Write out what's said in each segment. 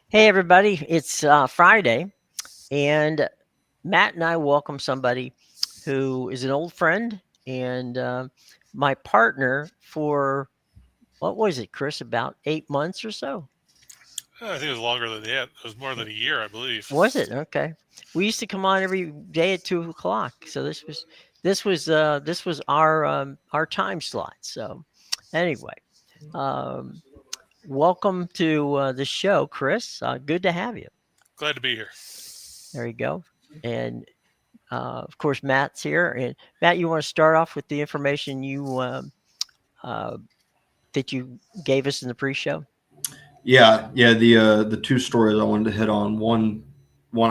Hey, everybody, it's Friday, and Matt and I welcome somebody who is an old friend and my partner for what was it, Chris? About 8 months or so? I think it was longer than that. It was more than a year, I believe. Was it? Okay. We used to come on every day at 2 o'clock, so this was our time slot. So, anyway, um, welcome to the show, Chris. Good to have you. Glad to be here. There you go. And of course, Matt's here. And Matt, you want to start off with the information uh, that you gave us in the pre-show? Yeah. The two stories I wanted to hit on. One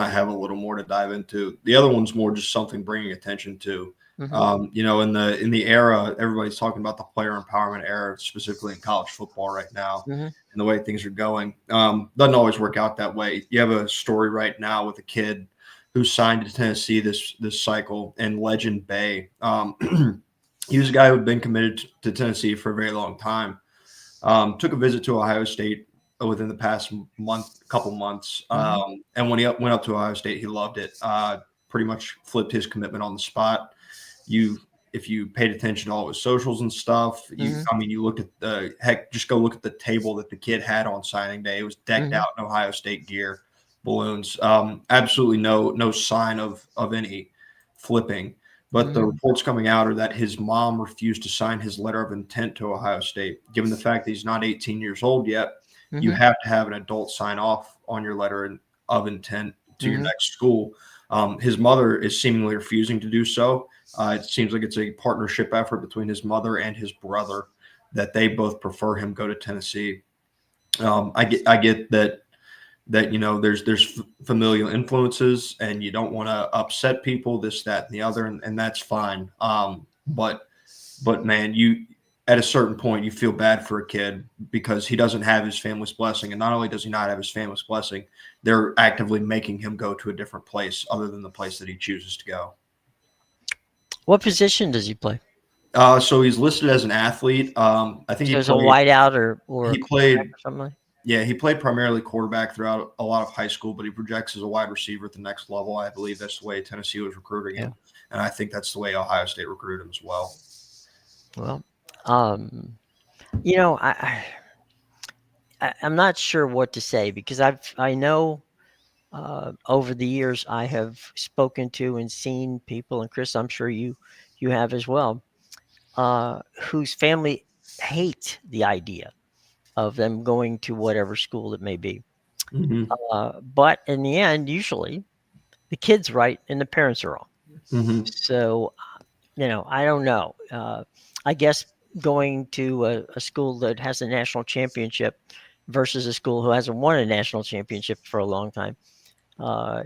I have a little more to dive into. The other one's more just something bringing attention to. Hmm. In the era, everybody's talking about the player empowerment era, specifically in college football right now, Hmm. and the way things are going. Doesn't always work out that way. You have a story right now with a kid who signed to Tennessee this cycle, and Legend Bay. He was a guy who had been committed to Tennessee for a very long time. Took a visit to Ohio State within the past couple months. Hmm. And when he went up to Ohio State, he loved it. Pretty much flipped his commitment on the spot. You, if you paid attention to all his socials and stuff, Hmm. you looked at just go look at the table that the kid had on signing day. It was decked Hmm. out in Ohio State gear, balloons. Absolutely no sign of any flipping. But the Hmm. reports coming out are that his mom refused to sign his letter of intent to Ohio State. Given the fact that he's not 18 years old yet, you Hmm. have to have an adult sign off on your letter of intent to your Hmm. next school. His mother is seemingly refusing to do so. It seems like it's a partnership effort between his mother and his brother that they both prefer him go to Tennessee. I get that there's familial influences and you don't want to upset people, this, that, and the other, and that's fine. But man, you at a certain point you feel bad for a kid because he doesn't have his family's blessing, and not only does he not have his family's blessing, they're actively making him go to a different place other than the place that he chooses to go. What position does he play? So he's listed as an athlete. I think So is a wideout or a he quarterback played or something like? Yeah, he played primarily quarterback throughout a lot of high school, but he projects as a wide receiver at the next level. I believe that's the way Tennessee was recruiting Yeah. him, and I think that's the way Ohio State recruited him as well. Well, um, you know, I'm not sure what to say because I know over the years I have spoken to and seen people, and Chris, I'm sure you have as well, whose family hate the idea of them going to whatever school it may be. Hmm. But in the end, usually the kid's right and the parents are wrong. Hmm. So, I don't know. I guess going to a school that has a national championship versus a school who hasn't won a national championship for a long time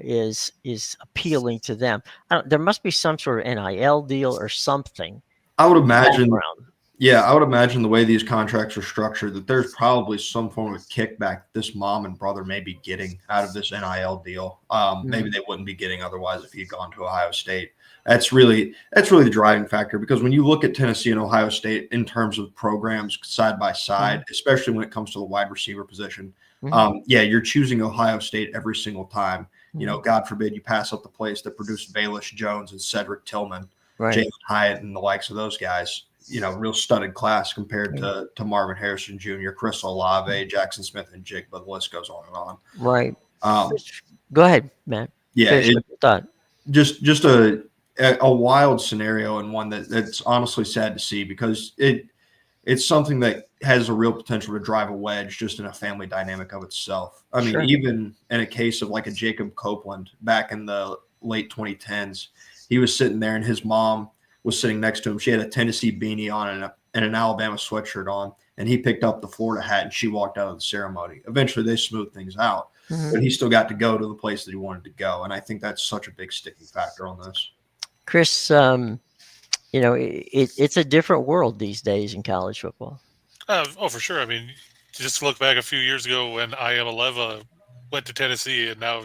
is appealing to them. There must be some sort of NIL deal or something I would in the imagine, background. yeah, I would imagine the way these contracts are structured that there's probably some form of kickback this mom and brother may be getting out of this NIL deal. Maybe Mhm. they wouldn't be getting otherwise if he'd gone to Ohio State. That's really the driving factor because when you look at Tennessee and Ohio State in terms of programs side by side, Mhm. especially when it comes to the wide receiver position, Mhm. yeah, you're choosing Ohio State every single time. Mhm. God forbid you pass up the place that produced Baelish Jones and Cedric Tillman, Right. Jalen Hyatt, and the likes of those guys. Real studded class compared Right. to Marvin Harrison Jr., Chris Olave, Jackson Smith, and Jigba. The list goes on and on. Right. Um, Chris, go ahead, Matt. yeah, Finish it what you thought. just a wild scenario and one that's honestly sad to see because it's something that has a real potential to drive a wedge just in a family dynamic of itself. I mean, Sure. even in a case of like a Jacob Copeland back in the late 2010s, he was sitting there and his mom was sitting next to him. She had a Tennessee beanie on and an Alabama sweatshirt on, and he picked up the Florida hat and she walked out of the ceremony. Eventually, they smoothed things out, Hmm. but he still got to go to the place that he wanted to go, and I think that's such a big sticking factor on this. Chris, it's a different world these days in college football. Oh, for sure. I mean, just look back a few years ago when Aleva went to Tennessee, and now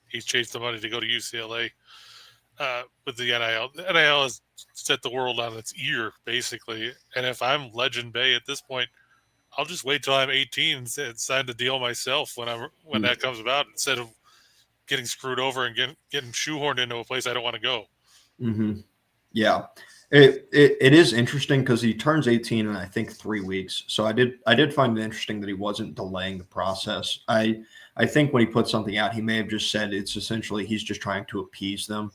he's chased the money to go to UCLA with the NIL. The NIL has set the world on its ear, basically. And if I'm Legend Bay at this point, I'll just wait till I'm 18 and sign the deal myself when that comes about, instead of getting screwed over and getting shoehorned into a place I don't want to go. Mm-hmm. Yeah, it is interesting because he turns 18 in I think 3 weeks. So I did find it interesting that he wasn't delaying the process. I think when he put something out, he may have just said it's essentially he's just trying to appease them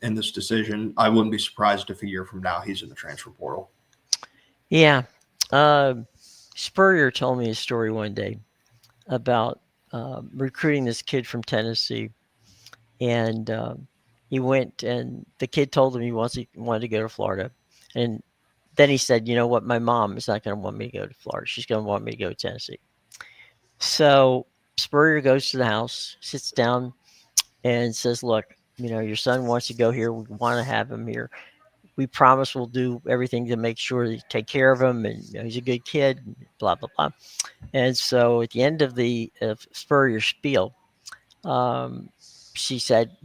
in this decision. I wouldn't be surprised if a year from now he's in the transfer portal. Yeah. Spurrier told me a story one day about recruiting this kid from Tennessee, and he went, and the kid told him he wanted to go to Florida, and then he said, "You know what? My mom is not going to want me to go to Florida. She's going to want me to go to Tennessee." So Spurrier goes to the house, sits down, and says, "Look, your son wants to go here. We want to have him here. We promise we'll do everything to make sure you take care of him, and he's a good kid, blah, blah, blah." And so at the end of the Spurrier spiel, um, she said,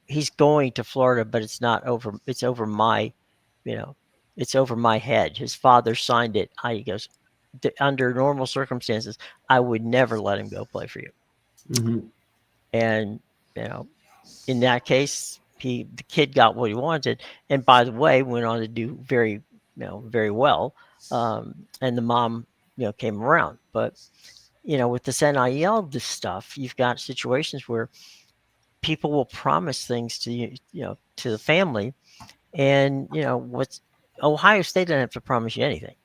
he's going to Florida, but it's over my, you know, it's over my head. His father signed it. He goes, under normal circumstances, I would never let him go play for you. Mm-hmm. And, in that case, the kid got what he wanted. And by the way, went on to do very well. And the mom, came around. But, with this NIL, this stuff, you've got situations where people will promise things to to the family. And, what's Ohio State doesn't have to promise you anything.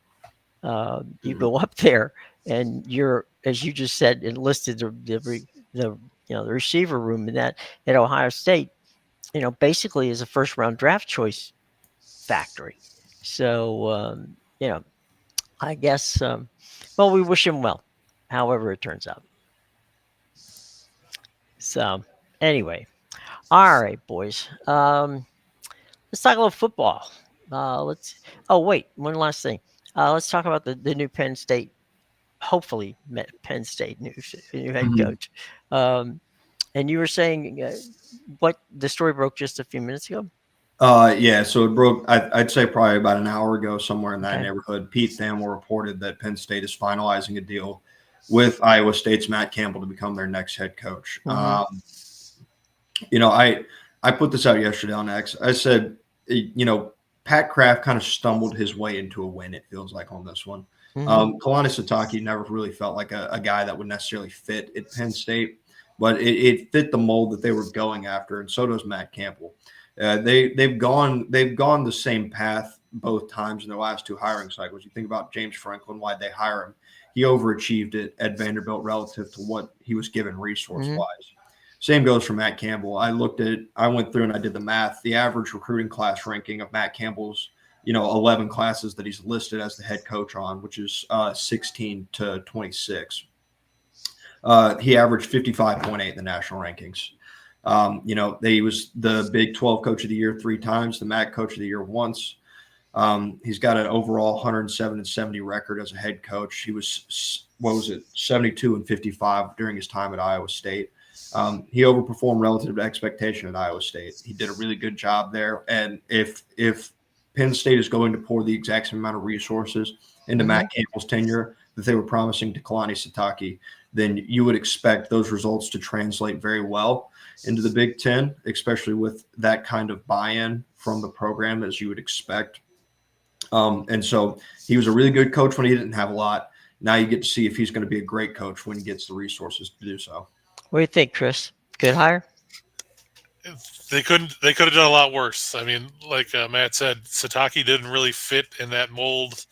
You go up there and you're, as you just said, enlisted the receiver room in that at Ohio State, basically is a first round draft choice factory. So, I guess, well, we wish him well, however it turns out. So, anyway, all right, boys. Let's talk a little football. Oh, wait, one last thing. Let's talk about the new Penn State, hopefully Penn State new head coach. And you were saying what the story broke just a few minutes ago? Yeah, so it broke, I'd say probably about an hour ago, somewhere in that neighborhood. Pete Thamel reported that Penn State is finalizing a deal with Iowa State's Matt Campbell to become their next head coach. Mm-hmm. I put this out yesterday on X. I said, Pat Kraft kind of stumbled his way into a win, it feels like, on this one. Mm-hmm. Kalani Sitake never really felt like a guy that would necessarily fit at Penn State, but it fit the mold that they were going after, and so does Matt Campbell. They've gone the same path both times in their last two hiring cycles. You think about James Franklin, why'd they hire him? He overachieved it at Vanderbilt relative to what he was given resource wise. Mm-hmm. Same goes for Matt Campbell. I went through and I did the math. The average recruiting class ranking of Matt Campbell's, 11 classes that he's listed as the head coach on, which is 16 to 26. He averaged 55.8 in the national rankings. He was the Big 12 Coach of the Year 3 times, the MAC Coach of the Year once. He's got an overall 107-70 record as a head coach. He was 72-55 during his time at Iowa State. He overperformed relative to expectation at Iowa State. He did a really good job there. And if Penn State is going to pour the exact same amount of resources into Matt Campbell's tenure that they were promising to Kalani Sitake, then you would expect those results to translate very well into the Big Ten, especially with that kind of buy-in from the program as you would expect. And so he was a really good coach when he didn't have a lot. Now you get to see if he's going to be a great coach when he gets the resources to do so. What do you think, Chris? Good hire? They could have done a lot worse. I mean, like Matt said, Sitake didn't really fit in that mold.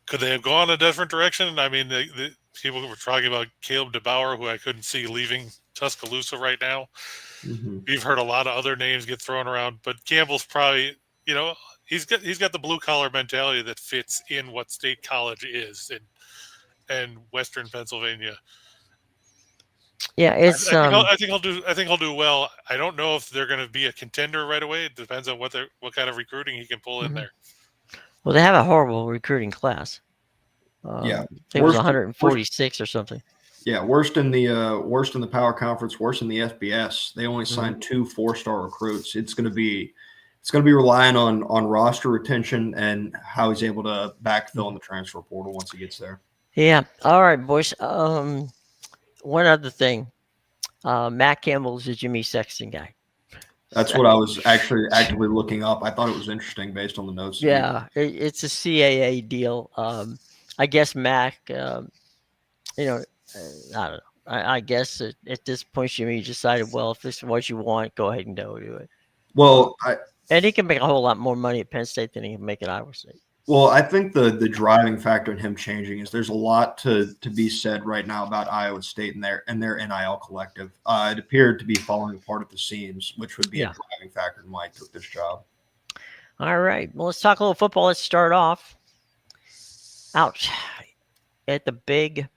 Could they have gone a different direction? I mean, the people were talking about Caleb DeBauer, who I couldn't see leaving Tuscaloosa right now. Mm-hmm. We've heard a lot of other names get thrown around, but Campbell's probably, he's got the blue collar mentality that fits in what State College is in Western Pennsylvania. Yeah, it's. I think he'll do well. I don't know if they're going to be a contender right away. It depends on what kind of recruiting he can pull in there. Well, they have a horrible recruiting class. Yeah, I think it was 146 or something. Yeah, worst in the power conference, worst in the FBS. They only signed 2 4-star recruits. It's going to be it's going to be relying on roster retention and how he's able to backfill in the transfer portal once he gets there. Yeah. All right, boys. One other thing. Matt Campbell's a Jimmy Sexton guy. That's what I was actually actively looking up. I thought it was interesting based on the notes. Yeah, it's a CAA deal. I guess Mac, I don't know. I guess at this point, Jimmy decided, well, if this is what you want, go ahead and go do it. Well, And he can make a whole lot more money at Penn State than he can make at Iowa State. Well, I think the driving factor in him changing is there's a lot to be said right now about Iowa State and their NIL collective. It appeared to be falling apart at the seams, which would be a driving factor in why he took this job. All right. Well, let's talk a little football. Let's start off out at the Big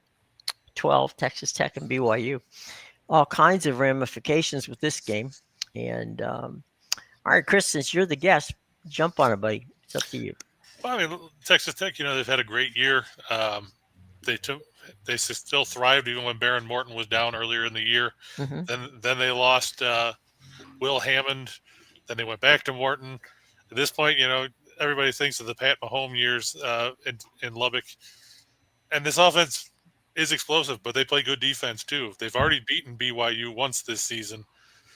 12, Texas Tech and BYU. All kinds of ramifications with this game. And all right, Chris, since you're the guest, jump on it, buddy. It's up to you. Well, I mean, Texas Tech, they've had a great year. They still thrived even when Baron Morton was down earlier in the year. Mm-hmm. Then they lost Will Hammond. Then they went back to Morton. At this point, everybody thinks of the Pat Mahomes years in Lubbock. And this offense is explosive, but they play good defense too. They've already beaten BYU once this season.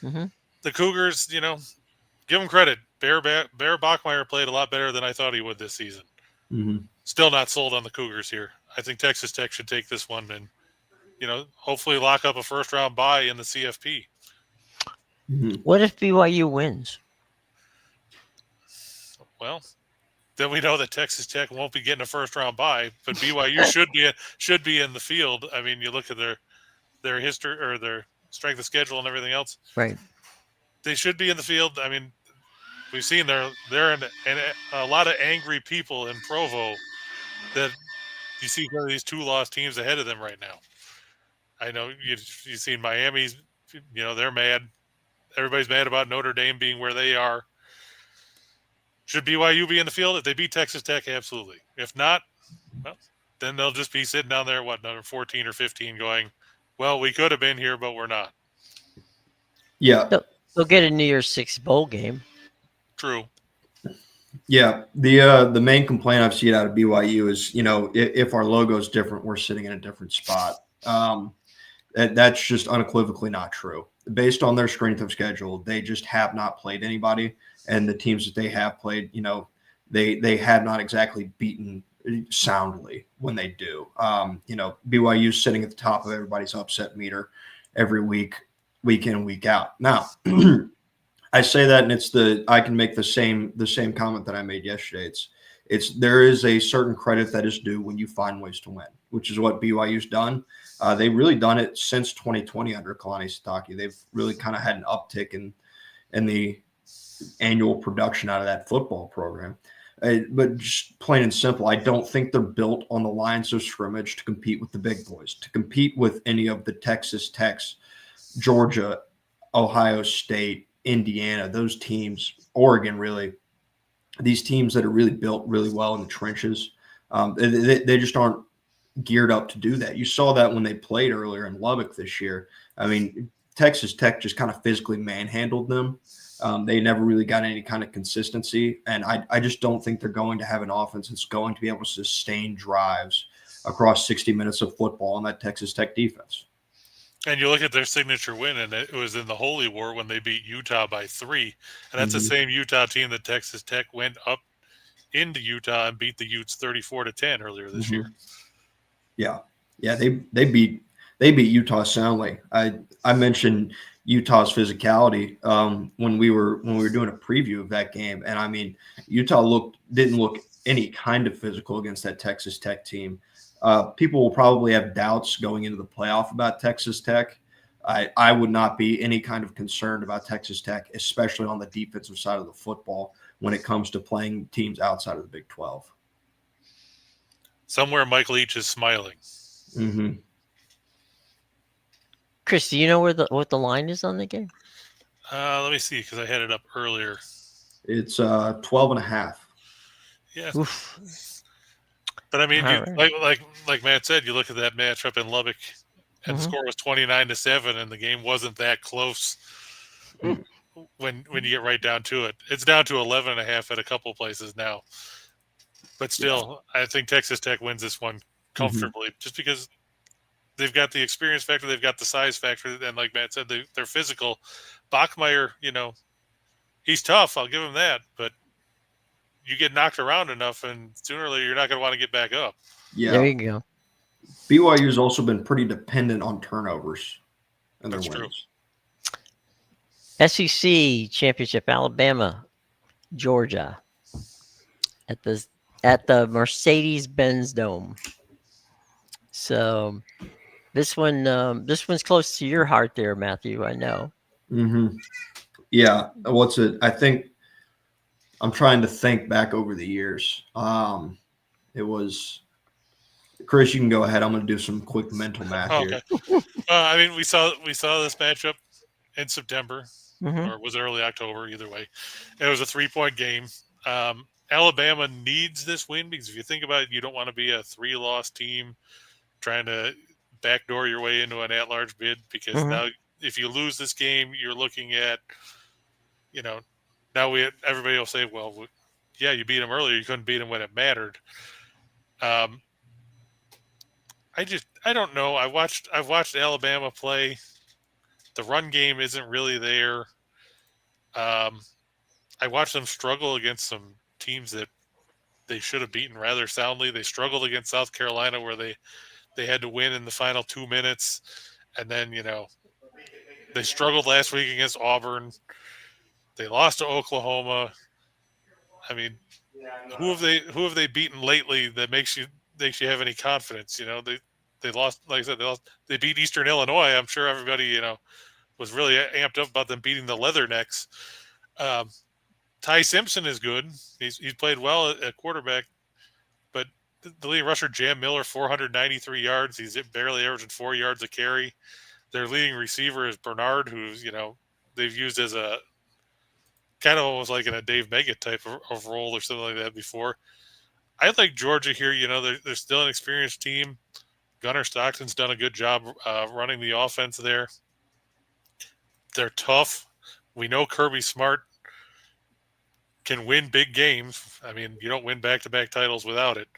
Mm-hmm. The Cougars, give them credit. Bear Bachmeier played a lot better than I thought he would this season. Mm-hmm. Still not sold on the Cougars here. I think Texas Tech should take this one and, hopefully lock up a first-round bye in the CFP. Mm-hmm. What if BYU wins? Well, then we know that Texas Tech won't be getting a first-round bye, but BYU should be in the field. I mean, you look at their history or their strength of schedule and everything else. Right. They should be in the field. I mean, we've seen they're in a lot of angry people in Provo that you see one of these two lost teams ahead of them right now. I know you've seen Miami's, they're mad. Everybody's mad about Notre Dame being where they are. Should BYU be in the field? If they beat Texas Tech, absolutely. If not, well, then they'll just be sitting down there, number 14 or 15 going, well, we could have been here, but we're not. Yeah. They'll get a New Year's Six bowl game. True. Yeah. The main complaint I've seen out of BYU is, if our logo is different, we're sitting in a different spot. That's just unequivocally not true. Based on their strength of schedule, they just have not played anybody. And the teams that they have played, they have not exactly beaten soundly when they do. BYU's sitting at the top of everybody's upset meter every week in, week out. Now, I say that, and I can make the same comment that I made yesterday. There is a certain credit that is due when you find ways to win, which is what BYU's done. They've really done it since 2020 under Kalani Sitake. They've really kind of had an uptick in the annual production out of that football program. But just plain and simple, I don't think they're built on the lines of scrimmage to compete with the big boys, to compete with any of the Texas Techs, Georgia, Ohio State, Indiana, those teams, Oregon, really, these teams that are really built really well in the trenches. They just aren't geared up to do that. You saw that when they played earlier in Lubbock this year. I mean, Texas Tech just kind of physically manhandled them. They never really got any kind of consistency. And I just don't think they're going to have an offense that's going to be able to sustain drives across 60 minutes of football on that Texas Tech defense. And you look at their signature win, and it was in the Holy War when they beat Utah by 3. And that's the same Utah team that Texas Tech went up into Utah and beat the Utes 34-10 earlier this year. Yeah. They beat Utah soundly. I mentioned Utah's physicality when we were doing a preview of that game, and I mean, Utah didn't look any kind of physical against that Texas Tech team. People will probably have doubts going into the playoff about Texas Tech. I would not be any kind of concerned about Texas Tech, especially on the defensive side of the football when it comes to playing teams outside of the Big 12. Somewhere Mike Leach is smiling. Mm-hmm. Chris, do you know what the line is on the game? Let me see, because I had it up earlier. It's 12.5. Yeah. Oof. But I mean, Right. like Matt said, you look at that matchup in Lubbock, and the score was 29-7, and the game wasn't that close. when you get right down to it. It's down to 11.5 at a couple places now. But still, I think Texas Tech wins this one comfortably, just because they've got the experience factor, they've got the size factor, and like Matt said, they're physical. Bachmeier, he's tough. I'll give him that, but you get knocked around enough, and sooner or later, you're not going to want to get back up. Yeah. There you go. BYU's also been pretty dependent on turnovers in their That's wins. true. SEC championship, Alabama, Georgia, at the Mercedes-Benz Dome. So this one's close to your heart there, Matthew. I know. Mm-hmm. Yeah. What's it? I think I'm trying to think back over the years. It was Chris. You can go ahead. I'm going to do some quick mental math here. Okay. I mean, we saw this matchup in September, Mhm. or was it early October? Either way, it was a 3-point game. Alabama needs this win because if you think about it, you don't want to be a 3-loss team trying to backdoor your way into an at-large bid, because Mhm. now if you lose this game, you're looking at, now everybody will say, well, yeah, you beat them earlier. You couldn't beat them when it mattered. I don't know. I've watched Alabama play. The run game isn't really there. I watched them struggle against some teams that they should have beaten rather soundly. They struggled against South Carolina, where they had to win in the final 2 minutes, and then they struggled last week against Auburn. They lost to Oklahoma. I mean, who have they beaten lately that makes you have any confidence? They lost, like I said, they beat Eastern Illinois. I'm sure everybody was really amped up about them beating the Leathernecks. Ty Simpson is good. He's played well at quarterback, but the leading rusher, Jam Miller, 493 yards. He's barely averaging 4 yards a carry. Their leading receiver is Bernard, who's they've used as a kind of almost like in a Dave Meggett type of role or something like that before. I like Georgia here. They're still an experienced team. Gunnar Stockton's done a good job running the offense there. They're tough. We know Kirby Smart can win big games. I mean, you don't win back-to-back titles without it.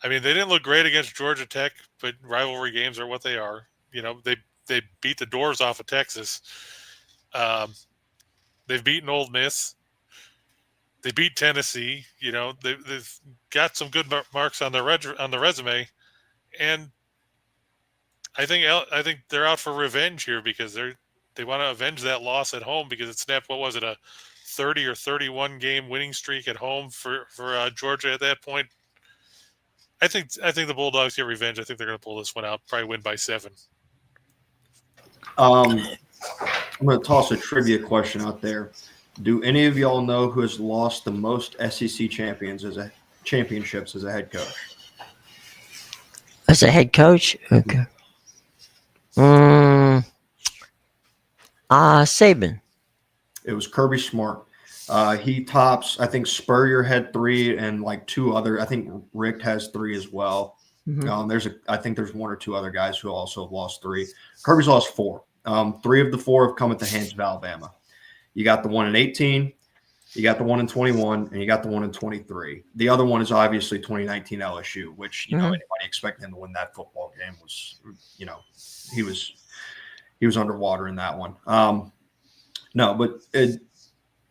I mean, they didn't look great against Georgia Tech, but rivalry games are what they are. They beat the doors off of Texas. They've beaten Ole Miss. They beat Tennessee. They've got some good marks on their resume, and I think they're out for revenge here because they want to avenge that loss at home, because it snapped, what was it, a 30 or 31 game winning streak at home for Georgia at that point. I think the Bulldogs get revenge. I think they're going to pull this one out. Probably win by 7. I'm going to toss a trivia question out there. Do any of y'all know who has lost the most SEC championships as a head coach? As a head coach, okay. Saban. It was Kirby Smart. He tops, I think Spurrier had 3 and like 2 other. I think Rick has 3 as well. Mhm. I think there's 1 or 2 other guys who also have lost 3. Kirby's lost 4. 3 of the 4 have come at the hands of Alabama. You got the one in 18, you got the one in 21, and you got the one in 23. The other one is obviously 2019 LSU, which anybody expecting him to win that football game was, he was underwater in that one. No, but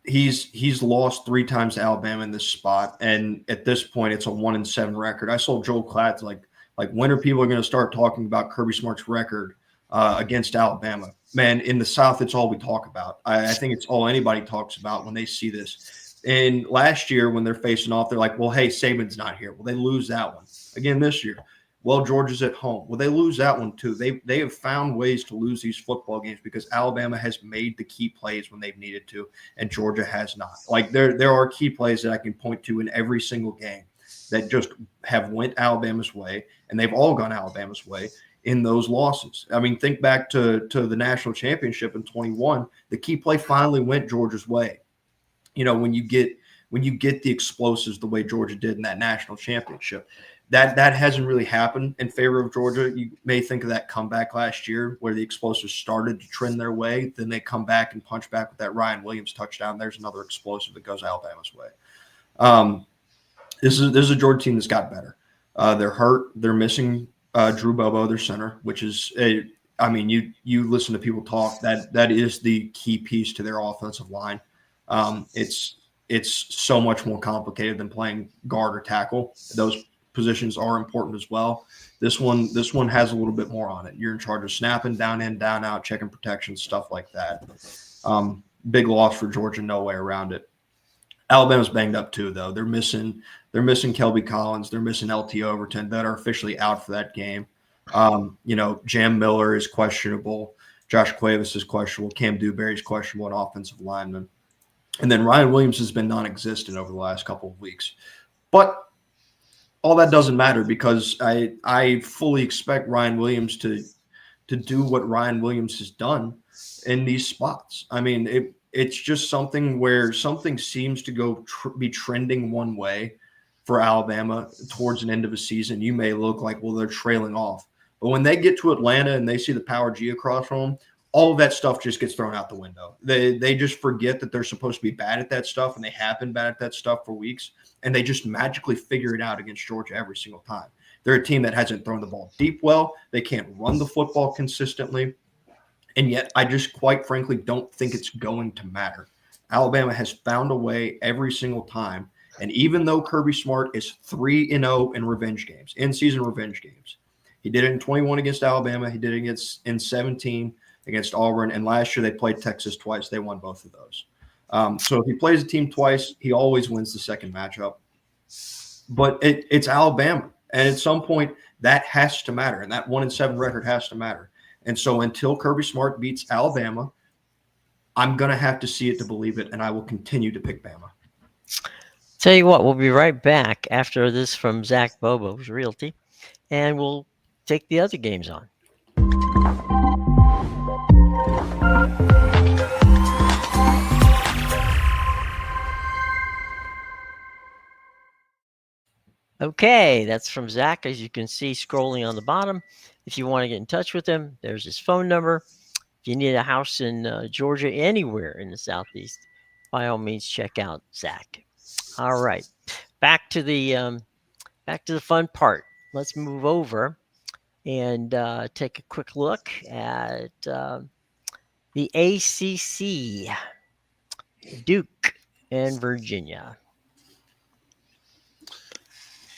he's lost 3 times to Alabama in this spot, and at this point, it's a 1-7 record. I saw Joel Klatt like when are people going to start talking about Kirby Smart's record against Alabama? Man, in the South, it's all we talk about. I think it's all anybody talks about when they see this. And last year, when they're facing off, they're like, well, hey, Saban's not here. Well, they lose that one. Again this year, well, Georgia's at home. Well, they lose that one too. They have found ways to lose these football games because Alabama has made the key plays when they've needed to, and Georgia has not. Like there are key plays that I can point to in every single game that just have went Alabama's way, and they've all gone Alabama's way in those losses. I mean, think back to the national championship in 21. The key play finally went Georgia's way. When you get the explosives the way Georgia did in that national championship. That hasn't really happened in favor of Georgia. You may think of that comeback last year where the explosives started to trend their way. Then they come back and punch back with that Ryan Williams touchdown. There's another explosive that goes Alabama's way. This is a Georgia team that's got better. They're hurt. They're missing Drew Bobo, their center, which is you listen to people talk. That is the key piece to their offensive line. It's so much more complicated than playing guard or tackle. Those positions are important as well. This one has a little bit more on it. You're in charge of snapping, down in, down out, checking protection, stuff like that. Big loss for Georgia, no way around it. Alabama's banged up too, though. They're missing Kelby Collins. They're missing LT Overton that are officially out for that game. Jam Miller is questionable. Josh Cuevas is questionable. Cam Dewberry is questionable, an offensive lineman. And then Ryan Williams has been non-existent over the last couple of weeks. But all that doesn't matter because I fully expect Ryan Williams to do what Ryan Williams has done in these spots. I mean, it's just something where something seems to be trending one way for Alabama towards an end of a season. You may look like, well, they're trailing off. But when they get to Atlanta and they see the Power G across from them, all of that stuff just gets thrown out the window. They just forget that they're supposed to be bad at that stuff, and they have been bad at that stuff for weeks, and they just magically figure it out against Georgia every single time. They're a team that hasn't thrown the ball deep well. They can't run the football consistently. And yet, I just quite frankly don't think it's going to matter. Alabama has found a way every single time. And even though Kirby Smart is 3-0 in revenge games, in-season revenge games, he did it in 21 against Alabama. He did it in 17 against Auburn. And last year they played Texas twice. They won both of those. So if he plays a team twice, he always wins the second matchup. But it's Alabama. And at some point, that has to matter. And that 1-7 record has to matter. And so until Kirby Smart beats Alabama, I'm going to have to see it to believe it, and I will continue to pick Bama. Tell you what, we'll be right back after this from Zach Bobo's Realty, and we'll take the other games on. Okay, that's from Zach, as you can see scrolling on the bottom. If you want to get in touch with him, there's his phone number. If you need a house in Georgia, anywhere in the Southeast, by all means, check out Zach. All right, back to the fun part. Let's move over and take a quick look at the ACC, Duke and Virginia.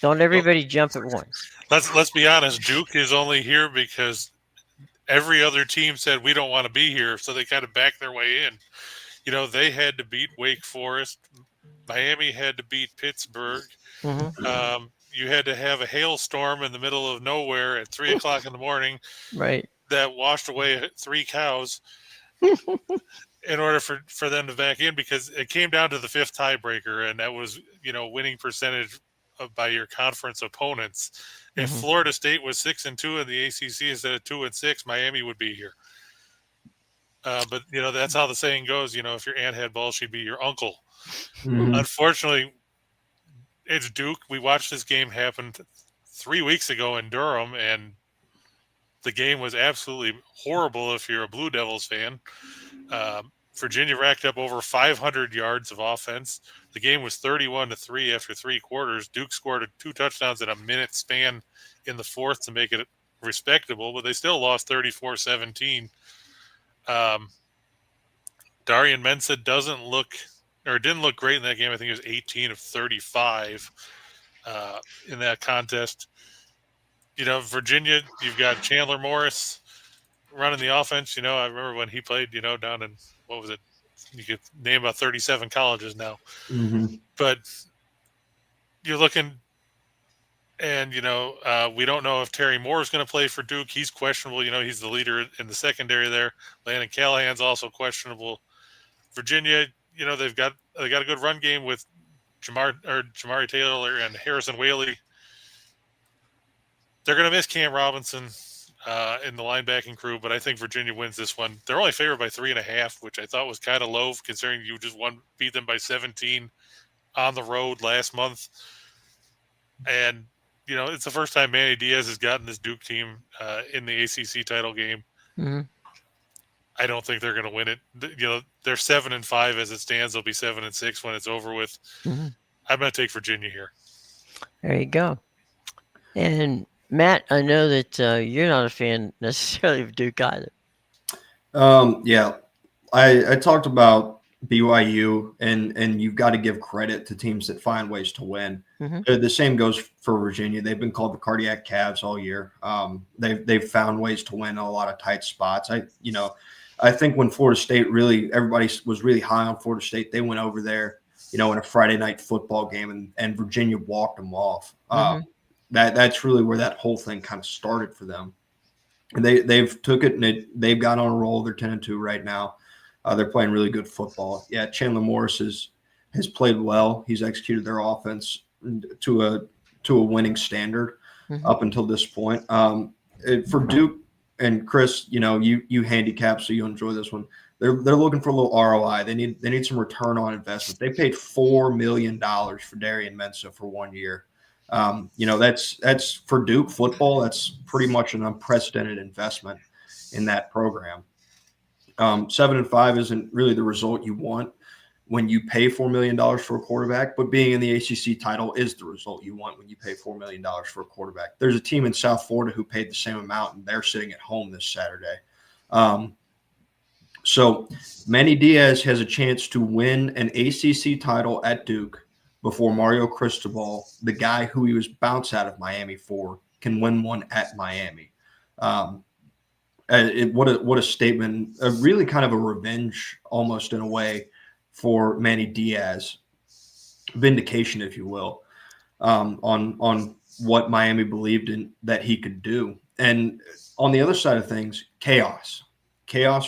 Don't everybody jump at once. Let's be honest. Duke is only here because every other team said we don't want to be here, so they kind of backed their way in. They had to beat Wake Forest. Miami had to beat Pittsburgh. Mm-hmm. You had to have a hailstorm in the middle of nowhere at 3 o'clock in the morning, right? That washed away 3 cows in order for them to back in, because it came down to the 5th tiebreaker, and that was winning percentage by your conference opponents. Mm-hmm. If Florida State was 6-2 in the ACC instead of 2-6, Miami would be here. But that's how the saying goes. If your aunt had balls, she'd be your uncle. Mm-hmm. Unfortunately, it's Duke. We watched this game happen 3 weeks ago in Durham, and the game was absolutely horrible if you're a Blue Devils fan. Virginia racked up over 500 yards of offense. The game was 31-3 after 3 quarters. Duke scored 2 touchdowns in a minute span in the 4th to make it respectable, but they still lost 34-17. Darian Mensah didn't look great in that game. I think it was 18 of 35 in that contest. Virginia, you've got Chandler Morris running the offense. I remember when he played, down in, what was it? You could name about 37 colleges now. Mm-hmm. But you're looking, and, we don't know if Terry Moore is going to play for Duke. He's questionable. He's the leader in the secondary there. Landon Callahan's also questionable. Virginia, they've got a good run game with Jamari Taylor and Harrison Whaley. They're going to miss Cam Robinson in the linebacking crew, but I think Virginia wins this one. They're only favored by 3.5, which I thought was kind of low considering you just beat them by 17 on the road last month. And it's the first time Manny Diaz has gotten this Duke team in the ACC title game. Mm-hmm. I don't think they're going to win it. They're 7-5 as it stands. They'll be 7-6 when it's over with. Mm-hmm. I'm going to take Virginia here. There you go. And Matt, I know that you're not a fan necessarily of Duke either. Yeah, I talked about BYU, and you've got to give credit to teams that find ways to win. Mm-hmm. The same goes for Virginia. They've been called the cardiac calves all year. They've found ways to win in a lot of tight spots. I think when Florida State everybody was really high on Florida State, they went over there, in a Friday night football game, and Virginia walked them off. Mm-hmm. That's really where that whole thing kind of started for them. And they've took it, and they've got on a roll. They're 10-2 right now. They're playing really good football. Yeah, Chandler Morris has played well. He's executed their offense to a winning standard up until this point. For Duke and Chris, you handicap, so you enjoy this one. They're looking for a little ROI. They need some return on investment. They paid $4 million for Darian Mensah for 1 year. That's for Duke football. That's pretty much an unprecedented investment in that program. 7-5 isn't really the result you want when you pay $4 million for a quarterback, but being in the ACC title is the result you want when you pay $4 million for a quarterback. There's a team in South Florida who paid the same amount, and they're sitting at home this Saturday. So Manny Diaz has a chance to win an ACC title at Duke before Mario Cristobal, the guy who he was bounced out of Miami for, can win one at Miami. What a statement! Really kind of a revenge, almost in a way, for Manny Diaz, vindication, if you will, on what Miami believed in that he could do. And on the other side of things, chaos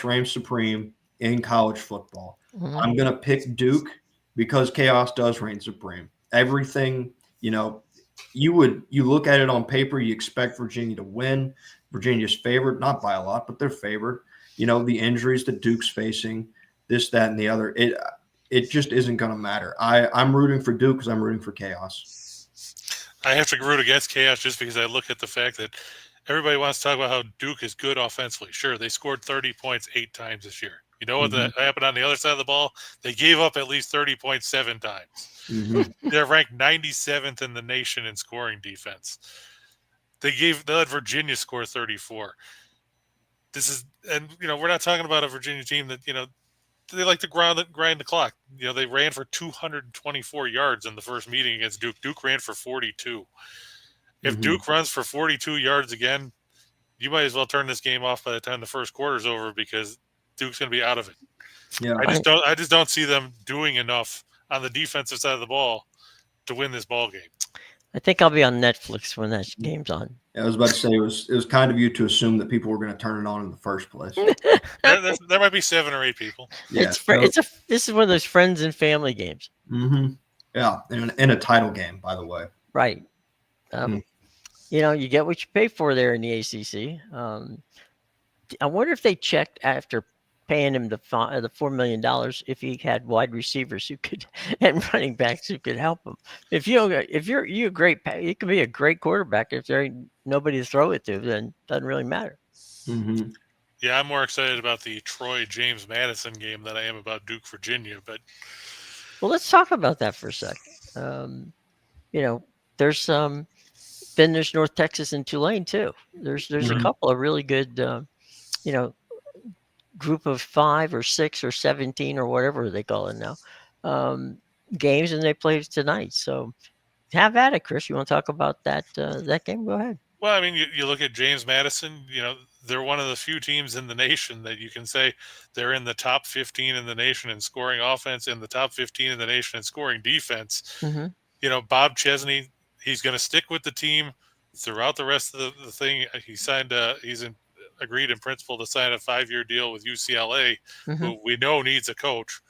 reigns supreme in college football. Mm-hmm. I'm going to pick Duke because chaos does reign supreme. Everything, you look at it on paper, you expect Virginia to win. Virginia's favored, not by a lot, but they're favored. The injuries that Duke's facing, this, that, and the other, it just isn't going to matter. I'm rooting for Duke because I'm rooting for chaos. I have to root against chaos just because I look at the fact that everybody wants to talk about how Duke is good offensively. Sure, they scored 30 points 8 times this year. You know what happened on the other side of the ball? They gave up at least 30 points 7 times. Mm-hmm. They're ranked 97th in the nation in scoring defense. They let Virginia score 34. We're not talking about a Virginia team that, they like to grind the clock. They ran for 224 yards in the first meeting against Duke. Duke ran for 42. If Duke runs for 42 yards again, you might as well turn this game off by the time the first quarter's over because Duke's going to be out of it. Yeah, I just don't see them doing enough on the defensive side of the ball to win this ball game. I think I'll be on Netflix when that game's on. I was about to say it was kind of you to assume that people were going to turn it on in the first place. there might be 7 or 8 people. Yeah, this is one of those friends and family games. Mm-hmm. Yeah, in a title game, by the way. Right. You get what you pay for there in the ACC. I wonder if they checked after paying him the $4 million if he had wide receivers who could and running backs who could help him. If you're a great, you can be a great quarterback if there ain't nobody to throw it to, then it doesn't really matter. Mm-hmm. Yeah, I'm more excited about the Troy James Madison game than I am about Duke Virginia. But let's talk about that for a sec. There's then there's North Texas and Tulane too. There's a couple of really good group of 5 or 6 or 17 or whatever they call it now games, and they play tonight. So have at it, Chris. You want to talk about that game? Go ahead. Well, I mean, you look at James Madison. They're one of the few teams in the nation that you can say they're in the top 15 in the nation in scoring offense, in the top 15 in the nation in scoring defense. Mm-hmm. Bob Chesney, he's going to stick with the team throughout the rest of the thing. He signed agreed in principle to sign a 5-year deal with UCLA, who we know needs a coach.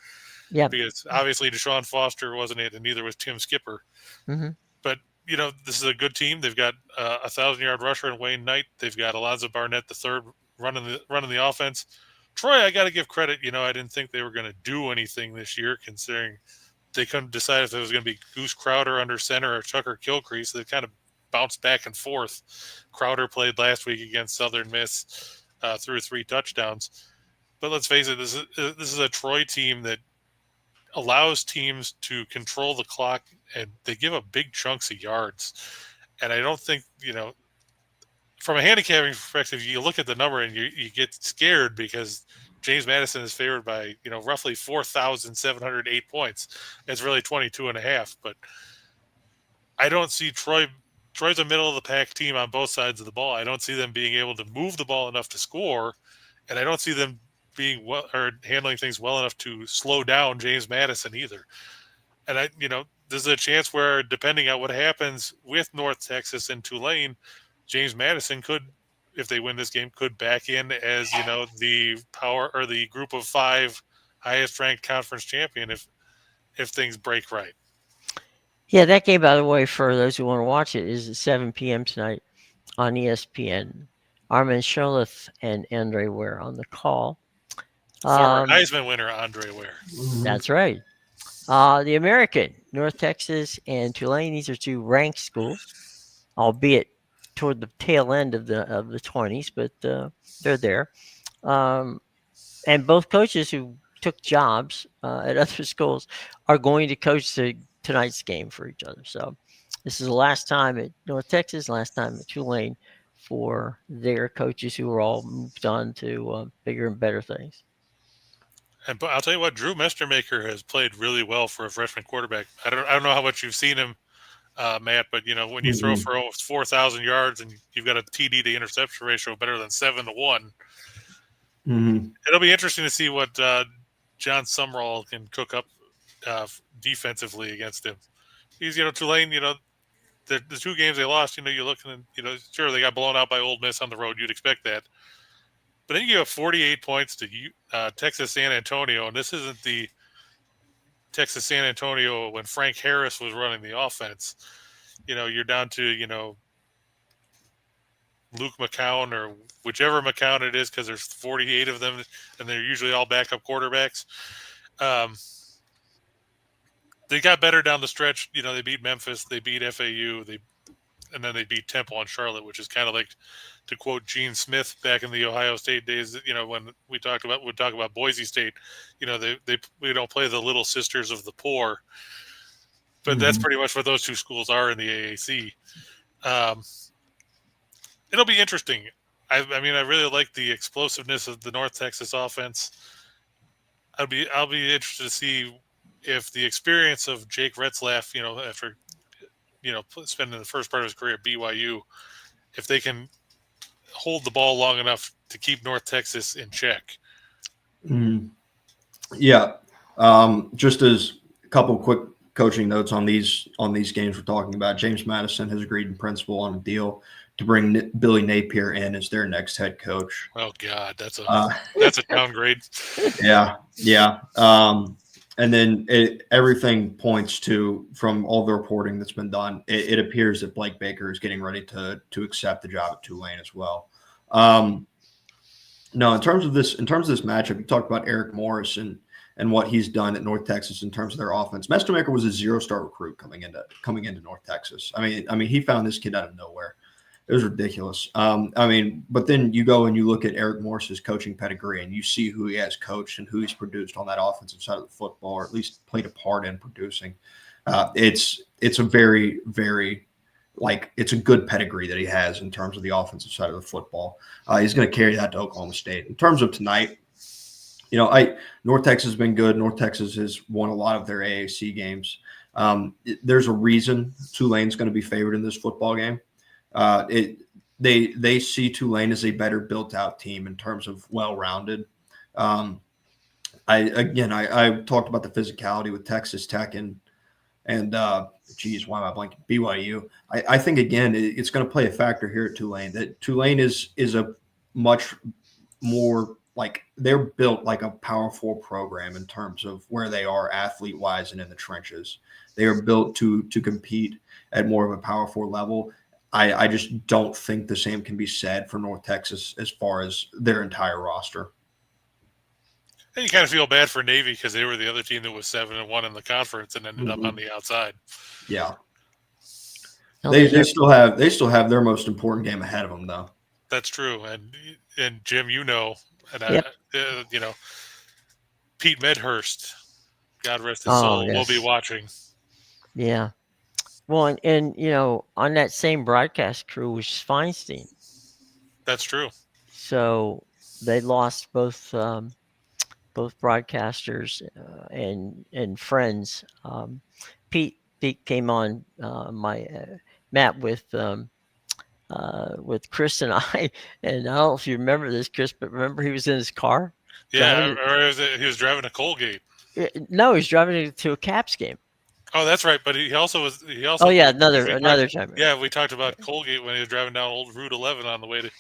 Yeah, because obviously Deshaun Foster wasn't it, and neither was Tim Skipper. Mm-hmm. But this is a good team. They've got a 1,000-yard rusher in Wayne Knight. They've got Alonzo Barnett III running the offense. Troy, I got to give credit. I didn't think they were going to do anything this year, considering they couldn't decide if it was going to be Goose Crowder under center or Tucker Kilcrease. So they kind of bounced back and forth. Crowder played last week against Southern Miss, threw 3 touchdowns. But let's face it, this is a Troy team that allows teams to control the clock, and they give up big chunks of yards. And I don't think, from a handicapping perspective, you look at the number and you get scared because James Madison is favored by, roughly 4,708 points. It's really 22.5. But I don't see Troy. Troy's a middle of the pack team on both sides of the ball. I don't see them being able to move the ball enough to score, and I don't see them being well or handling things well enough to slow down James Madison either. And there's a chance where, depending on what happens with North Texas and Tulane, James Madison could, if they win this game, could back in as the power or the group of 5 highest ranked conference champion if things break right. Yeah, that game, by the way, for those who want to watch it, is at 7 p.m. tonight on ESPN. Armin Sherloth and Andre Ware on the call. Former Heisman winner Andre Ware. That's right. The American, North Texas and Tulane, these are 2 ranked schools, albeit toward the tail end of the 20s, but they're there. And both coaches who took jobs at other schools are going to coach tonight's game for each other. So this is the last time at North Texas, last time at Tulane for their coaches who are all moved on to bigger and better things. And I'll tell you what, Drew Mestermaker has played really well for a freshman quarterback. I don't know how much you've seen him, Matt, but when you throw for almost 4,000 yards and you've got a TD to interception ratio better than 7-1, it'll be interesting to see what John Sumrall can cook up defensively against him. He's Tulane. The 2 games they lost. You're looking at sure they got blown out by Ole Miss on the road. You'd expect that. But then you give up 48 points to Texas San Antonio, and this isn't the Texas San Antonio when Frank Harris was running the offense. You're down to, Luke McCown or whichever McCown it is, because there's 48 of them, and they're usually all backup quarterbacks. They got better down the stretch. They beat Memphis, they beat FAU, and then they beat Temple and Charlotte, which is kind of like, to quote Gene Smith back in the Ohio State days, when we'd talk about Boise State, we don't play the little sisters of the poor, but that's pretty much what those 2 schools are in the AAC. It'll be interesting. I really like the explosiveness of the North Texas offense. I'll be interested to see if the experience of Jake Retzlaff, after spending the first part of his career at BYU, if they can hold the ball long enough to keep North Texas in check. Yeah. Just as a couple quick coaching notes on these games we're talking about, James Madison has agreed in principle on a deal to bring Billy Napier in as their next head coach. Oh God, that's a downgrade. Yeah. And then everything points to, from all the reporting that's been done, it appears that Blake Baker is getting ready to accept the job at Tulane as well. No, in terms of this matchup, you talked about Eric Morris and what he's done at North Texas in terms of their offense. Mestermaker was a 0-star recruit coming into North Texas. I mean, he found this kid out of nowhere. It was ridiculous. But then you go and you look at Eric Morris's coaching pedigree and you see who he has coached and who he's produced on that offensive side of the football, or at least played a part in producing. It's a very, very, it's a good pedigree that he has in terms of the offensive side of the football. He's going to carry that to Oklahoma State. In terms of tonight, North Texas has been good. North Texas has won a lot of their AAC games. There's a reason Tulane's going to be favored in this football game. They see Tulane as a better built out team in terms of well-rounded. I talked about the physicality with Texas Tech and why am I blanking? BYU. I think again it's going to play a factor here at Tulane. That Tulane is a much more they're built like a Power 4 program in terms of where they are athlete wise and in the trenches. They are built to compete at more of a Power 4 level. I just don't think the same can be said for North Texas as far as their entire roster. And you kind of feel bad for Navy because they were the other team that was 7-1 in the conference and ended up on the outside. Yeah. No, They they they never. still have they still have their most important game ahead of them though. That's true. And Jim, and Yep. Pete Medhurst, God rest his Oh soul, will be yes. watching. Yeah. Well, and on that same broadcast crew was Feinstein. That's true. So they lost both broadcasters and friends. Pete came on my Matt with Chris and I, and I don't know if you remember this, Chris, but remember he was in his car Yeah, driving. he was driving a Colgate. No, he's driving to a Caps game. Oh, that's right. But he also was. He Oh also yeah, because we talked. another time. Yeah, we talked about Colgate when he was driving down Old Route 11 on the way to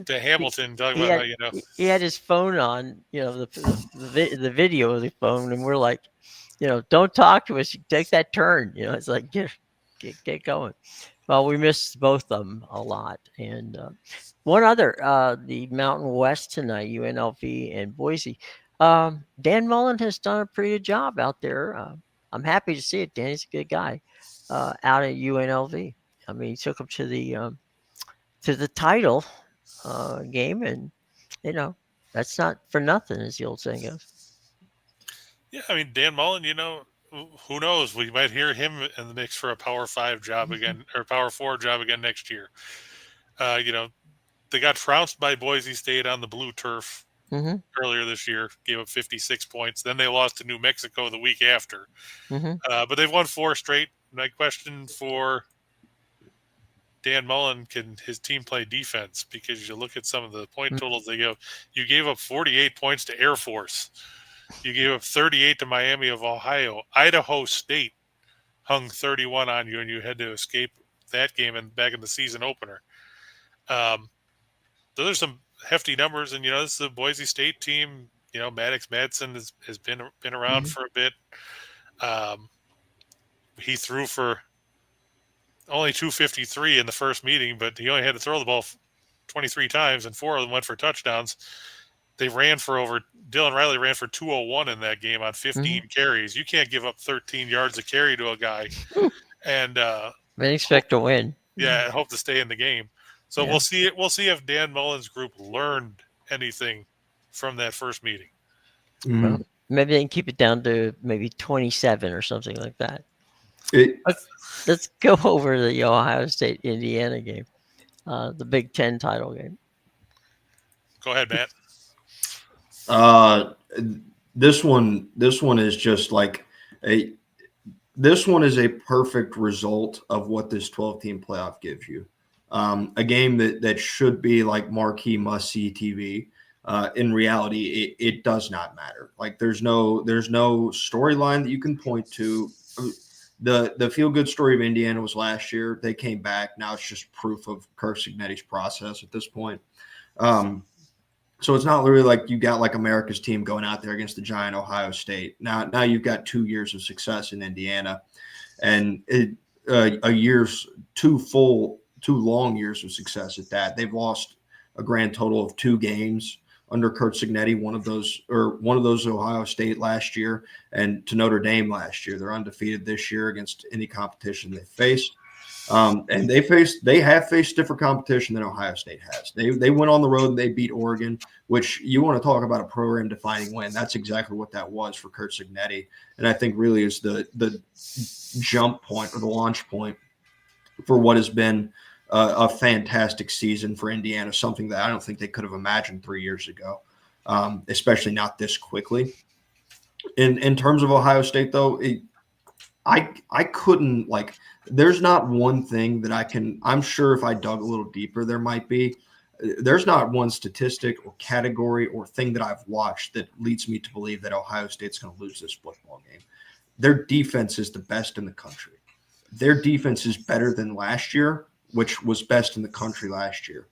He, Hamilton. Talking he about how had he had his phone on, the video of the phone, and we're like, don't talk to us. Take that turn. It's like get going. Well, we missed both of them a lot, and one other, the Mountain West tonight, UNLV and Boise. Dan Mullen has done a pretty good job out there. I'm happy to see it. Danny's a good guy out at UNLV. I mean, he took him to the title game, and that's not for nothing, as the old saying goes. Yeah, I mean Dan Mullen. Who knows? We might hear him in the mix for a Power 5 job again or Power 4 job again next year. You know, they got trounced by Boise State on the blue turf Mm-hmm. earlier this year, gave up 56 points. Then they lost to New Mexico the week after. Mm-hmm. But they've won 4 straight. My question for Dan Mullen, can his team play defense? Because you look at some of the point totals they give. You gave up 48 points to Air Force. You gave up 38 to Miami of Ohio. Idaho State hung 31 on you, and you had to escape that game and back in the season opener. Those are some hefty numbers, and this is a Boise State team. Maddox Madsen has been around Mm-hmm. for a bit. He threw for only 253 in the first meeting, but he only had to throw the ball 23 times, and 4 of them went for touchdowns. They ran for Dylan Riley ran for 201 in that game on 15 carries. You can't give up 13 yards a carry to a guy, and They expect to win. and hope to stay in the game. So Yeah. we'll see it. We'll see if Dan Mullen's group learned anything from that first meeting. Well, maybe they can keep it down to maybe 27 or something like that. Let's go over the Ohio State Indiana game, the Big Ten title game. Go ahead, Matt. This one is just like this one is a perfect result of what this 12-team playoff gives you. A game that should be like marquee must-see TV. In reality, it does not matter. Like there's no storyline that you can point to. The feel-good story of Indiana was last year. They came back. Now it's just proof of Kirk Cignetti's process at this point. So it's not really like you got like America's team going out there against the giant Ohio State. Now you've got 2 years of success in Indiana, and two long years of success at that. They've lost a grand total of 2 games under Kurt Cignetti, one of those Ohio State last year, and to Notre Dame last year. They're undefeated this year against any competition they faced. And they have faced different competition than Ohio State has. They went on the road and they beat Oregon, which you want to talk about a program defining win. That's exactly what that was for Kurt Cignetti. And I think really is the jump point or the launch point for what has been a fantastic season for Indiana, something that I don't think they could have imagined 3 years ago, especially not this quickly. In terms of Ohio State, though, I couldn't like. There's not one thing that I can. I'm sure if I dug a little deeper, there might be. There's not one statistic or category or thing that I've watched that leads me to believe that Ohio State's going to lose this football game. Their defense is the best in the country. Their defense is better than last year, which was best in the country last year.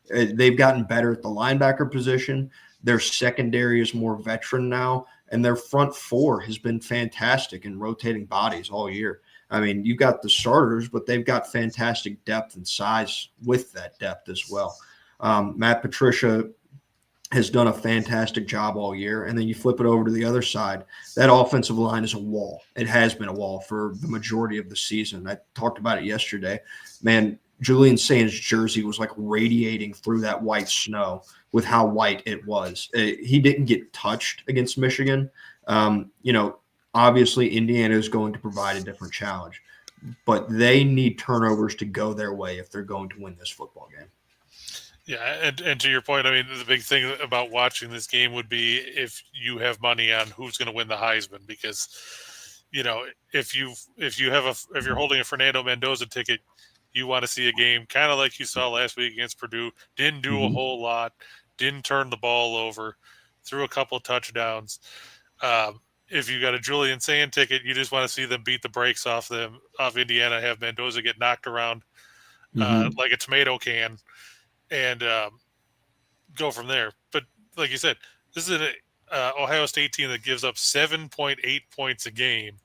They've gotten better at the linebacker position. Their secondary is more veteran now, and their front 4 has been fantastic in rotating bodies all year. I mean, you've got the starters, but they've got fantastic depth and size with that depth as well. Matt Patricia has done a fantastic job all year. And then you flip it over to the other side. That offensive line is a wall. It has been a wall for the majority of the season. I talked about it yesterday. Man, Julian Sands' jersey was like radiating through that white snow with how white it was. He didn't get touched against Michigan. Obviously Indiana is going to provide a different challenge, but they need turnovers to go their way if they're going to win this football game. Yeah, and to your point, I mean, the big thing about watching this game would be if you have money on who's going to win the Heisman, because if you're holding a Fernando Mendoza ticket, you want to see a game kind of like you saw last week against Purdue. Didn't do a whole lot, didn't turn the ball over, threw a couple of touchdowns. If you got a Julian Sand ticket, you just want to see them beat the brakes off Indiana, have Mendoza get knocked around like a tomato can, and go from there. But like you said, this is an Ohio State team that gives up 7.8 points a game,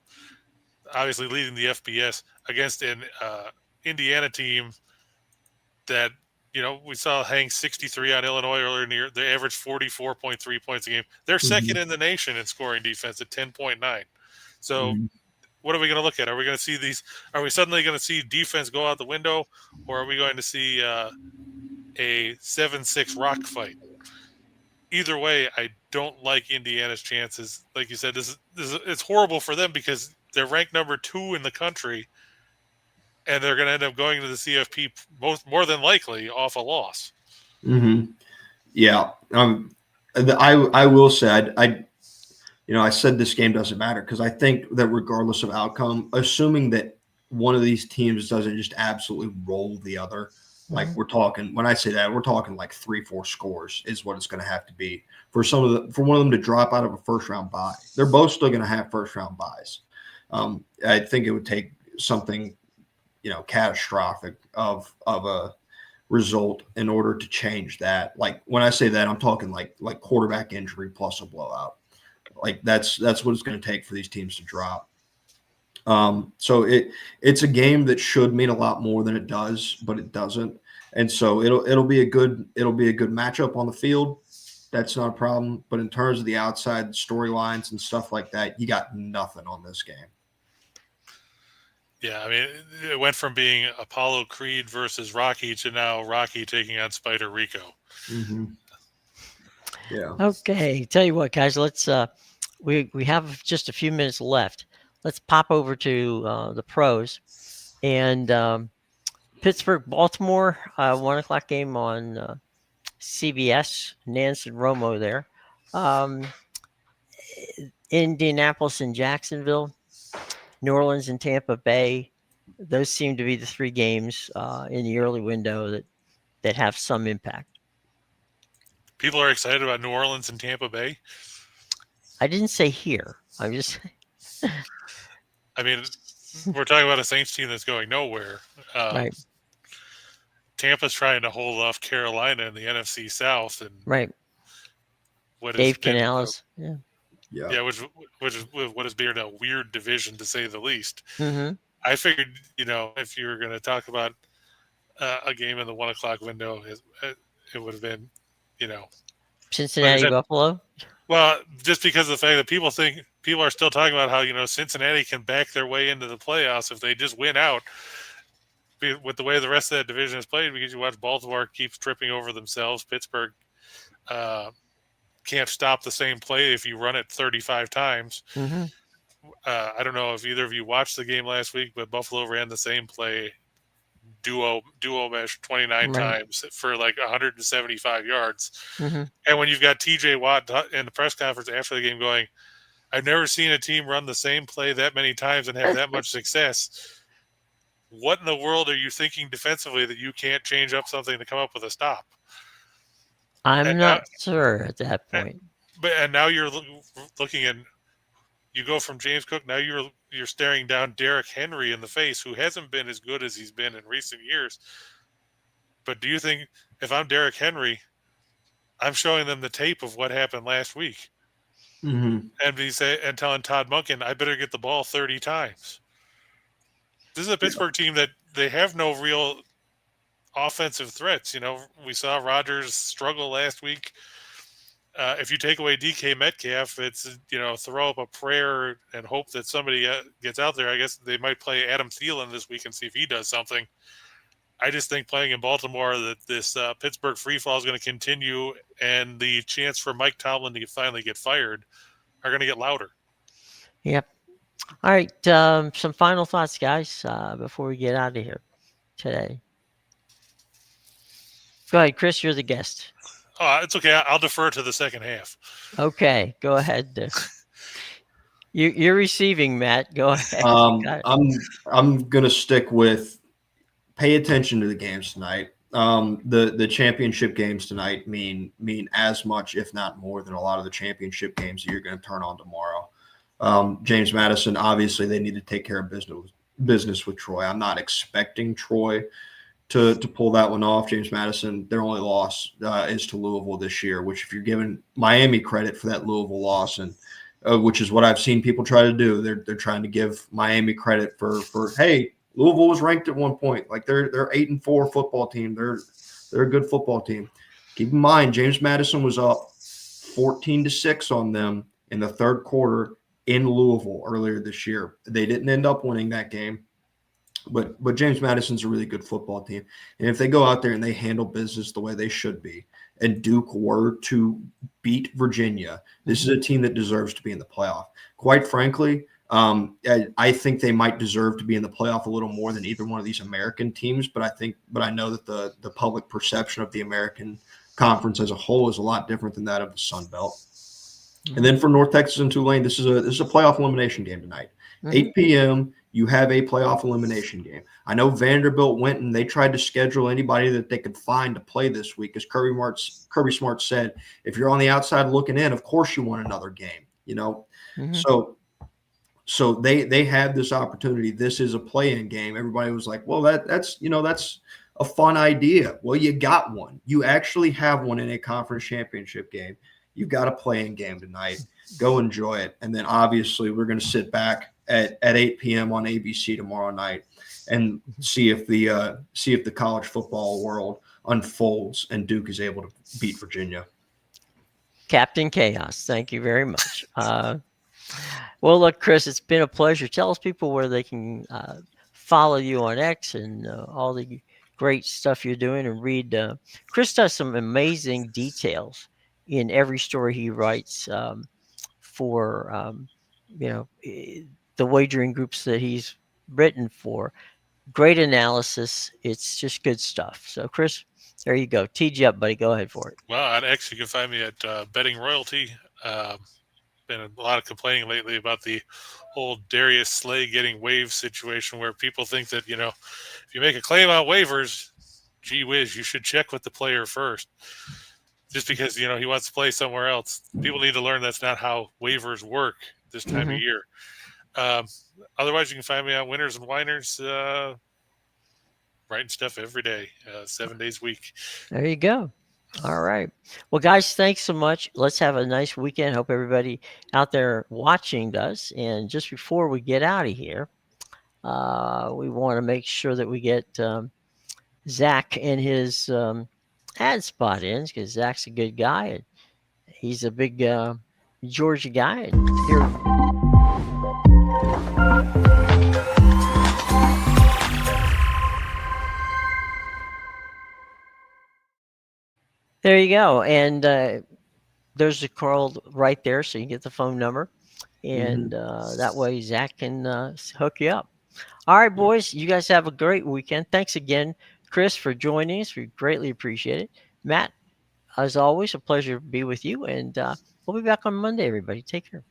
obviously leading the FBS, against an Indiana team that, we saw hang 63 on Illinois earlier in the year. They averaged 44.3 points a game. They're second in the nation in scoring defense at 10.9. So what are we going to look at? Are we going to see are we suddenly going to see defense go out the window, or are we going to see a 7-6 rock fight? Either way, I don't like Indiana's chances. Like you said, it's horrible for them because they're ranked number 2 in the country, and they're going to end up going to the CFP more than likely off a loss. Yeah. I will say I said this game doesn't matter because I think that regardless of outcome, assuming that one of these teams doesn't just absolutely roll the other, like when I say that, we're talking like 3-4 scores is what it's going to have to be for one of them to drop out of a first round bye. They're both still going to have first round byes. I think it would take something, catastrophic of a result in order to change that. Like when I say that, I'm talking like quarterback injury plus a blowout. Like that's what it's going to take for these teams to drop. So it's a game that should mean a lot more than it does, but it doesn't. And so it'll be a good matchup on the field. That's not a problem. But in terms of the outside storylines and stuff like that, you got nothing on this game. Yeah, I mean, it went from being Apollo Creed versus Rocky to now Rocky taking on Spider Rico. Yeah. Okay, tell you what, guys, let's we have just a few minutes left. Let's pop over to the pros and Pittsburgh, Baltimore, 1:00 game on CBS. Nance and Romo there. Indianapolis and Jacksonville, New Orleans and Tampa Bay. Those seem to be the 3 games in the early window that have some impact. People are excited about New Orleans and Tampa Bay. I didn't say here. I'm just. I mean, we're talking about a Saints team that's going nowhere. Right. Tampa's trying to hold off Carolina in the NFC South, and right. Dave Canales. Yeah, which is what has been a weird division to say the least. Mm-hmm. I figured, if you were going to talk about a game in the 1:00 window, it would have been, Cincinnati, Buffalo. Well, just because of the fact that people are still talking about how Cincinnati can back their way into the playoffs if they just win out. With the way the rest of that division is played, because you watch Baltimore keeps tripping over themselves, Pittsburgh can't stop the same play if you run it 35 times. I don't know if either of you watched the game last week, but Buffalo ran the same play duo mesh 29 times for like 175 yards. And when you've got TJ Watt in the press conference after the game going, I've never seen a team run the same play that many times and have that much success. What in the world are you thinking defensively that you can't change up something to come up with a stop? I'm not sure at that point. And now you're looking at, you go from James Cook, now you're staring down Derrick Henry in the face, who hasn't been as good as he's been in recent years. But do you think if I'm Derrick Henry, I'm showing them the tape of what happened last week, and telling Todd Monken, I better get the ball 30 times. This is a Pittsburgh team that they have no real offensive threats. We saw Rodgers struggle last week. If you take away DK Metcalf, it's throw up a prayer and hope that somebody gets out there. I guess they might play Adam Thielen this week and see if he does something. I just think playing in Baltimore that this Pittsburgh free fall is going to continue, and the chance for Mike Tomlin to finally get fired are going to get louder. Yep. All right. Some final thoughts, guys, before we get out of here today. Go ahead, Chris. You're the guest. It's okay. I'll defer to the second half. Okay, go ahead. You're receiving, Matt. Go ahead. I'm gonna stick with pay attention to the games tonight. The championship games tonight mean as much, if not more, than a lot of the championship games that you're going to turn on tomorrow. James Madison, obviously, they need to take care of business with Troy. I'm not expecting Troy to pull that one off. James Madison, their only loss is to Louisville this year, which if you're giving Miami credit for that Louisville loss, and which is what I've seen people try to do, they're trying to give Miami credit for hey, Louisville was ranked at one point. Like they're 8-4 football team. They're a good football team. Keep in mind, James Madison was up 14-6 on them in the third quarter in Louisville earlier this year. They didn't end up winning that game. But James Madison's a really good football team. And if they go out there and they handle business the way they should be, and Duke were to beat Virginia, this is a team that deserves to be in the playoff. Quite frankly, I think they might deserve to be in the playoff a little more than either one of these American teams. But I know that the public perception of the American Conference as a whole is a lot different than that of the Sun Belt. Mm-hmm. And then for North Texas and Tulane, this is a playoff elimination game tonight. Mm-hmm. 8 p.m. You have a playoff elimination game. I know Vanderbilt went and they tried to schedule anybody that they could find to play this week. As Kirby Smart said, if you're on the outside looking in, of course you want another game. Mm-hmm. So they had this opportunity. This is a play-in game. Everybody was like, well, that's a fun idea. Well, you got one. You actually have one in a conference championship game. You've got a play-in game tonight. Go enjoy it. And then obviously we're going to sit back at 8 p.m. on ABC tomorrow night and see if the college football world unfolds and Duke is able to beat Virginia. Captain Chaos, thank you very much. Well, look, Chris, it's been a pleasure. Tell us people where they can follow you on X and all the great stuff you're doing and read. Chris does some amazing details in every story he writes for, the wagering groups that he's written for. Great analysis. It's just good stuff. So, Chris, there you go. Teed you up, buddy. Go ahead for it. Well, on X, you can find me at Betting Royalty. Been a lot of complaining lately about the whole Darius Slay getting waived situation where people think that, if you make a claim on waivers, gee whiz, you should check with the player first. Just because, he wants to play somewhere else. People need to learn that's not how waivers work this time of year. Otherwise, you can find me on Winners and Winers, writing stuff every day, 7 days a week. There you go. All right. Well, guys, thanks so much. Let's have a nice weekend. Hope everybody out there watching does. And just before we get out of here, we want to make sure that we get Zach and his ad spot in, because Zach's a good guy. And he's a big Georgia guy. And here. There you go. And there's a call right there, so you get the phone number. And that way Zach can hook you up. All right, boys, you guys have a great weekend. Thanks again, Chris, for joining us. We greatly appreciate it. Matt, as always, a pleasure to be with you. And we'll be back on Monday, everybody. Take care.